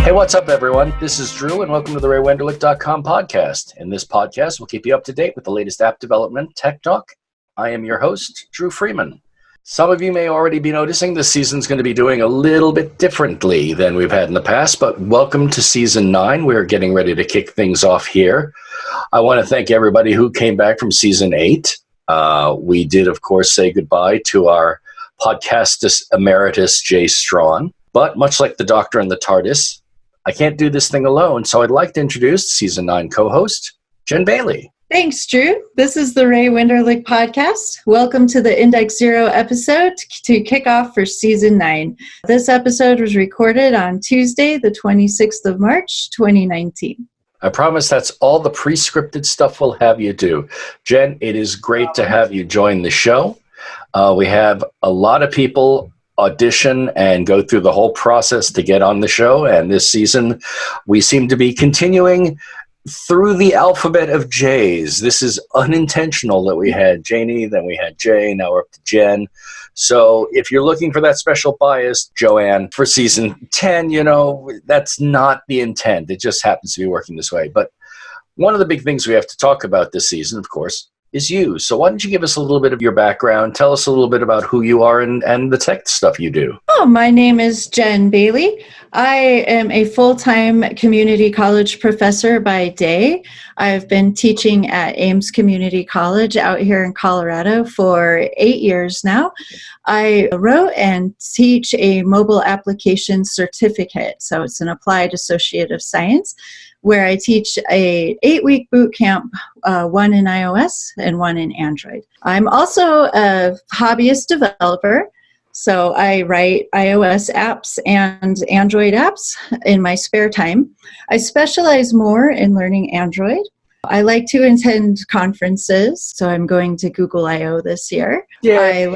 Hey, what's up, everyone? This is Dru, and welcome to the RayWenderlich.com podcast. In this podcast, we'll keep you up to date with the latest app development, tech talk. I am your host, Dru Freeman. Some of you may already be noticing this season's going to be doing a little bit differently than we've had in the past, but welcome to Season 9. We're getting ready to kick things off here. I want to thank everybody who came back from Season 8. We did, of course, say goodbye to our podcastus emeritus, Jay Strawn. But much like the Doctor and the TARDIS, I can't do this thing alone, so I'd like to introduce Season 9 co-host, Jenn Bailey. Thanks, Dru. This is the Ray Wenderlich podcast. Welcome to the Index Zero episode to kick off for Season 9. This episode was recorded on Tuesday, the 26th of March, 2019. I promise that's all the pre-scripted stuff we'll have you do. Jenn, it is great to have you join the show. We have a lot of people audition and go through the whole process to get on the show, and this season we seem to be continuing through the alphabet of J's. This is unintentional that we had Janie, then we had Jay, now we're up to Jenn. So if you're looking for that special bias, Joanne, for season 10, that's not the intent. It just happens to be working this way. But one of the big things we have to talk about this season, of course, is you. So why don't you give us a little bit of your background, tell us a little bit about who you are and the tech stuff you do. Oh, my name is Jenn Bailey. I am a full-time community college professor by day. I've been teaching at Ames Community College out here in Colorado for 8 years now. I wrote and teach a mobile application certificate. So it's an applied associate of science, where I teach a 8-week boot camp, one in iOS and one in Android. I'm also a hobbyist developer, so I write iOS apps and Android apps in my spare time. I specialize more in learning Android. I like to attend conferences, so I'm going to Google I/O this year. Yay!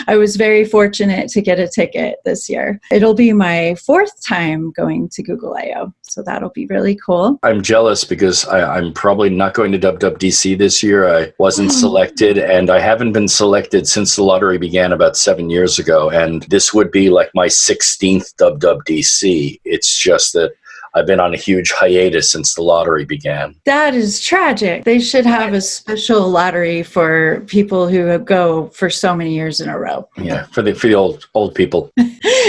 I was very fortunate to get a ticket this year. It'll be my 4th time going to Google I/O, so that'll be really cool. I'm jealous because I'm probably not going to WWDC this year. I wasn't selected, and I haven't been selected since the lottery began about 7 years ago, and this would be like my 16th WWDC. It's just that I've been on a huge hiatus since the lottery began. That is tragic. They should have a special lottery for people who go for so many years in a row. Yeah, for the old people.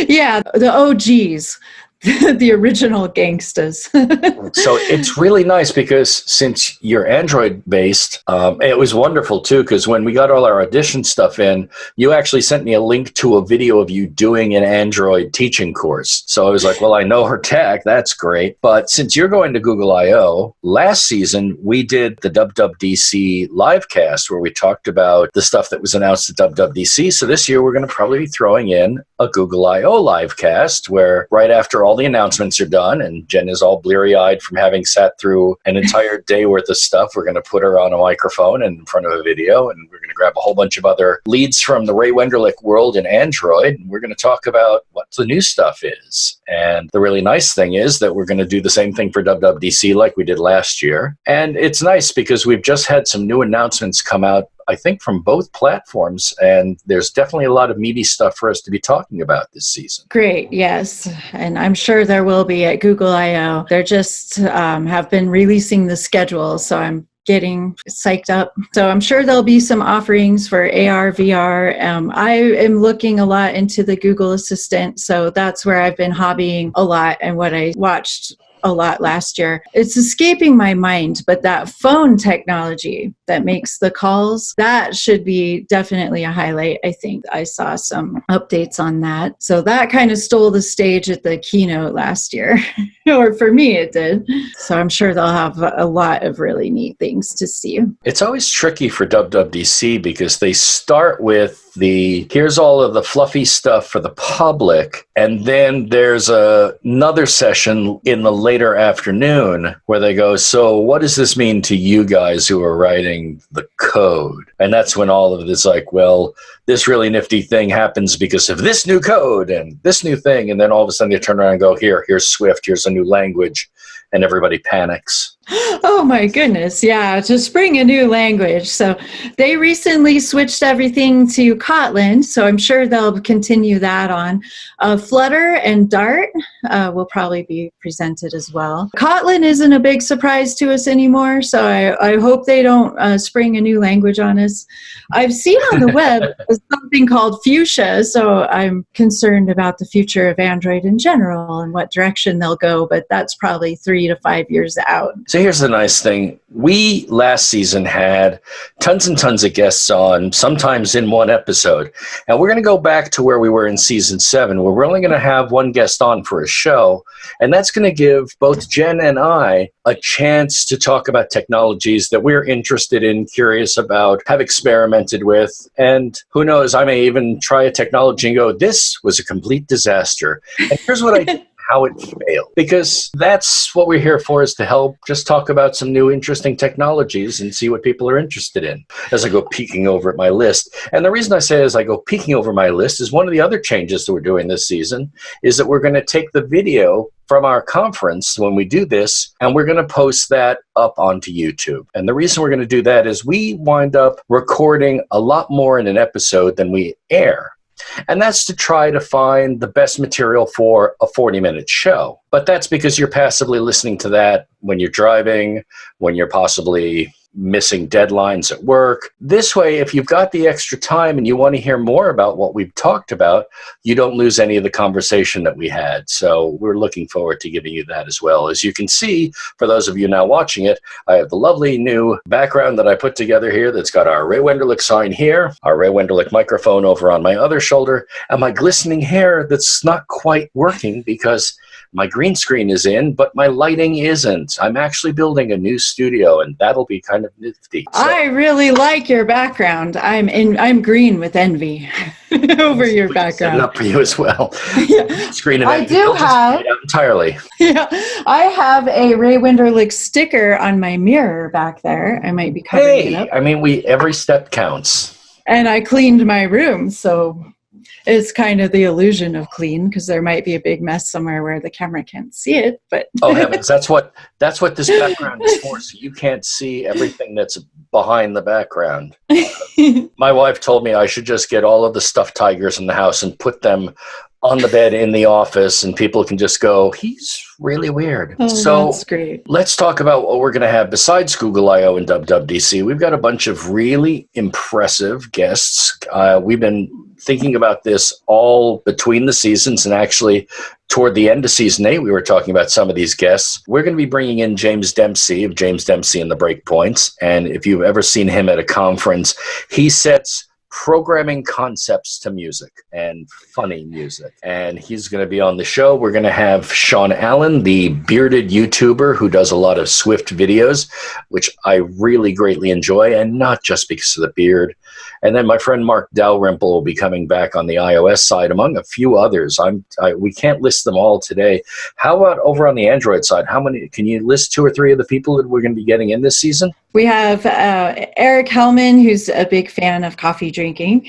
Yeah, the OGs. The original gangsters. So it's really nice because since you're Android-based, it was wonderful, too, because when we got all our audition stuff in, you actually sent me a link to a video of you doing an Android teaching course. So I was like, well, I know her tech. That's great. But since you're going to Google I/O, last season we did the WWDC livecast where we talked about the stuff that was announced at WWDC. So this year we're going to probably be throwing in a Google I/O livecast where right after all the announcements are done, and Jenn is all bleary-eyed from having sat through an entire day worth of stuff. We're going to put her on a microphone and in front of a video, and we're going to grab a whole bunch of other leads from the Ray Wenderlich world in Android, and we're going to talk about what the new stuff is. And the really nice thing is that we're going to do the same thing for WWDC like we did last year. And it's nice because we've just had some new announcements come out, I think, from both platforms, and there's definitely a lot of meaty stuff for us to be talking about this season. Great, yes, and I'm sure there will be at Google I/O. They're just have been releasing the schedule, so I'm getting psyched up. So I'm sure there'll be some offerings for AR, VR. I am looking a lot into the Google Assistant, so that's where I've been hobbying a lot and what I watched a lot last year. It's escaping my mind, but that phone technology that makes the calls, that should be definitely a highlight. I think I saw some updates on that. So that kind of stole the stage at the keynote last year, or for me it did. So I'm sure they'll have a lot of really neat things to see. It's always tricky for WWDC because they start with here's all of the fluffy stuff for the public, and then there's another session in the later afternoon where they go, so what does this mean to you guys who are writing the code? And that's when all of it is like, well, this really nifty thing happens because of this new code and this new thing, and then all of a sudden they turn around and go, here's Swift, here's a new language, and everybody panics. Oh my goodness. Yeah, to spring a new language. So they recently switched everything to Kotlin, so I'm sure they'll continue that on. Flutter and Dart will probably be presented as well. Kotlin isn't a big surprise to us anymore, so I hope they don't spring a new language on us. I've seen on the web something called Fuchsia, so I'm concerned about the future of Android in general and what direction they'll go, but that's probably 3 to 5 years out. So here's the nice thing. We last season had tons and tons of guests on, sometimes in one episode. And we're going to go back to where we were in season 7, where we're only going to have one guest on for a show. And that's going to give both Jenn and I a chance to talk about technologies that we're interested in, curious about, have experimented with. And who knows, I may even try a technology and go, this was a complete disaster. And here's what I did. How it failed. Because that's what we're here for, is to help just talk about some new interesting technologies and see what people are interested in as I go peeking over at my list. And the reason I say as I go peeking over my list is one of the other changes that we're doing this season is that we're going to take the video from our conference when we do this, and we're going to post that up onto YouTube. And the reason we're going to do that is we wind up recording a lot more in an episode than we air. And that's to try to find the best material for a 40-minute show. But that's because you're passively listening to that when you're driving, when you're possibly missing deadlines at work. This way, if you've got the extra time and you want to hear more about what we've talked about, you don't lose any of the conversation that we had. So we're looking forward to giving you that as well. As you can see, for those of you now watching it, I have the lovely new background that I put together here that's got our Ray Wenderlich sign here, our Ray Wenderlich microphone over on my other shoulder, and my glistening hair that's not quite working because my green screen is in, but my lighting isn't. I'm actually building a new studio, and that'll be kind of nifty. So, I really like your background. I'm green with envy over your background. Set it up for you as well. Yeah. Screen of I envy. do have entirely. Yeah, I have a Ray Wenderlich sticker on my mirror back there. I might be covering it up. I mean, every step counts. And I cleaned my room, so it's kind of the illusion of clean because there might be a big mess somewhere where the camera can't see it. But oh heavens, that's what this background is for. So you can't see everything that's behind the background. My wife told me I should just get all of the stuffed tigers in the house and put them on the bed in the office, and people can just go, he's really weird. Oh, so that's great. Let's talk about what we're going to have besides Google I/O and WWDC. We've got a bunch of really impressive guests. We've been thinking about this all between the seasons, and actually toward the end of season 8, we were talking about some of these guests. We're going to be bringing in James Dempsey of James Dempsey and the Breakpoints. And if you've ever seen him at a conference, he sets programming concepts to music and funny music. And he's going to be on the show. We're going to have Sean Allen, the bearded YouTuber who does a lot of Swift videos, which I really greatly enjoy, and not just because of the beard. And then my friend Mark Dalrymple will be coming back on the iOS side, among a few others. We can't list them all today. How about over on the Android side? How many? Can you list 2 or 3 of the people that we're going to be getting in this season? We have Eric Hellman, who's a big fan of coffee drinking.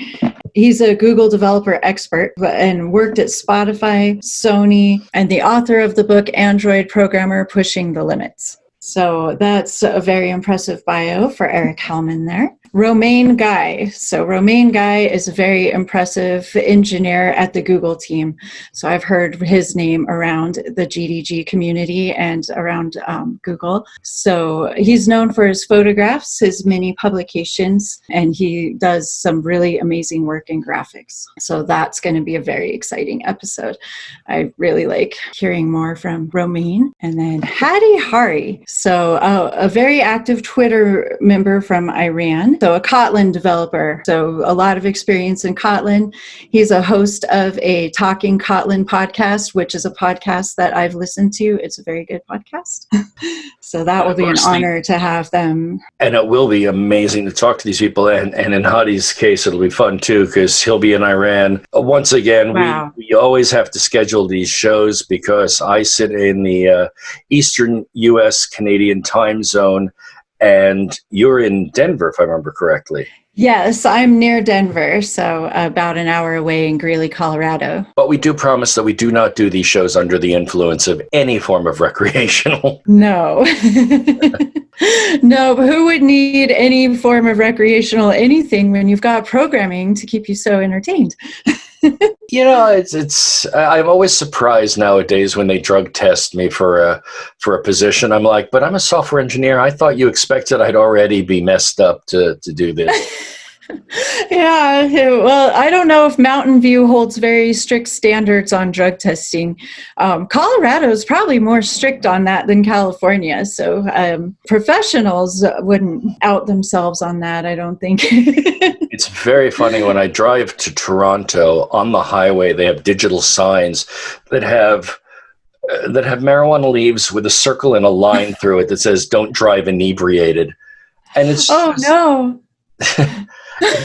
He's a Google developer expert and worked at Spotify, Sony, and the author of the book Android Programmer Pushing the Limits. So that's a very impressive bio for Eric Hellman there. Romain Guy. So Romain Guy is a very impressive engineer at the Google team. So I've heard his name around the GDG community and around Google. So he's known for his photographs, his mini publications, and he does some really amazing work in graphics. So that's going to be a very exciting episode. I really like hearing more from Romain. And then Hadi Hari. So a very active Twitter member from Iran. So a Kotlin developer, so a lot of experience in Kotlin. He's a host of a Talking Kotlin podcast, which is a podcast that I've listened to. It's a very good podcast. So that will be an honor to have them. And it will be amazing to talk to these people. And in Hadi's case, it'll be fun too, because he'll be in Iran. Once again, wow. we always have to schedule these shows because I sit in the Eastern U.S. Canadian time zone. And you're in Denver, if I remember correctly. Yes, I'm near Denver, so about an hour away in Greeley, Colorado. But we do promise that we do not do these shows under the influence of any form of recreational. No. No, but who would need any form of recreational anything when you've got programming to keep you so entertained? I'm always surprised nowadays when they drug test me for a position. I'm like, but I'm a software engineer. I thought you expected I'd already be messed up to do this. Yeah, well, I don't know if Mountain View holds very strict standards on drug testing. Colorado is probably more strict on that than California, so professionals wouldn't out themselves on that, I don't think. It's very funny when I drive to Toronto on the highway, they have digital signs that have marijuana leaves with a circle and a line through it that says "Don't drive inebriated," and it's no.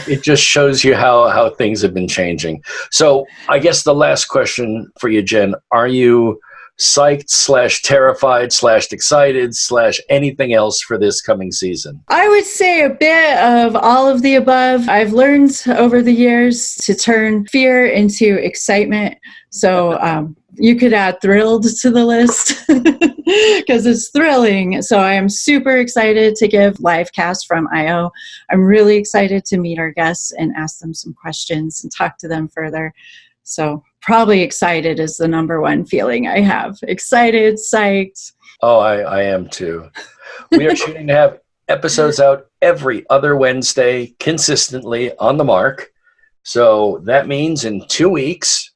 It just shows you how things have been changing. So I guess the last question for you, Jenn, are you psyched / terrified / excited / anything else for this coming season? I would say a bit of all of the above. I've learned over the years to turn fear into excitement. So you could add thrilled to the list because it's thrilling. So I am super excited to give live cast from I.O. I'm really excited to meet our guests and ask them some questions and talk to them further. So probably excited is the number one feeling I have. Excited, psyched. Oh, I am too. We are shooting to have episodes out every other Wednesday consistently on the mark. So that means in 2 weeks,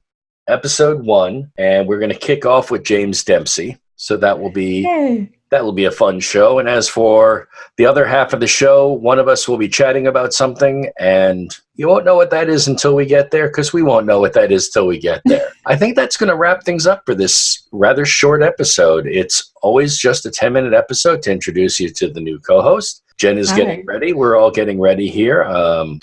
episode 1, and we're going to kick off with James Dempsey. So that will be a fun show. And as for the other half of the show, one of us will be chatting about something, and you won't know what that is until we get there, because we won't know what that is till we get there. I think that's going to wrap things up for this rather short episode. It's always just a 10-minute episode to introduce you to the new co-host. Jenn is getting ready. We're all getting ready here.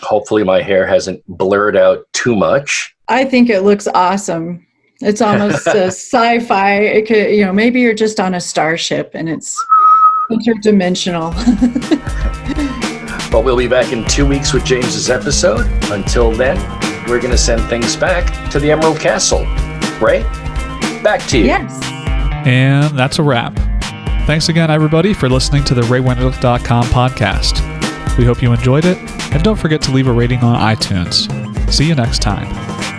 Hopefully my hair hasn't blurred out too much. I think it looks awesome. It's almost a sci-fi. It could, maybe you're just on a starship and it's interdimensional. But we'll be back in 2 weeks with James's episode. Until then, we're going to send things back to the Emerald Castle. Ray, back to you. Yes. And that's a wrap. Thanks again, everybody, for listening to the RayWenderlich.com podcast. We hope you enjoyed it, and don't forget to leave a rating on iTunes. See you next time.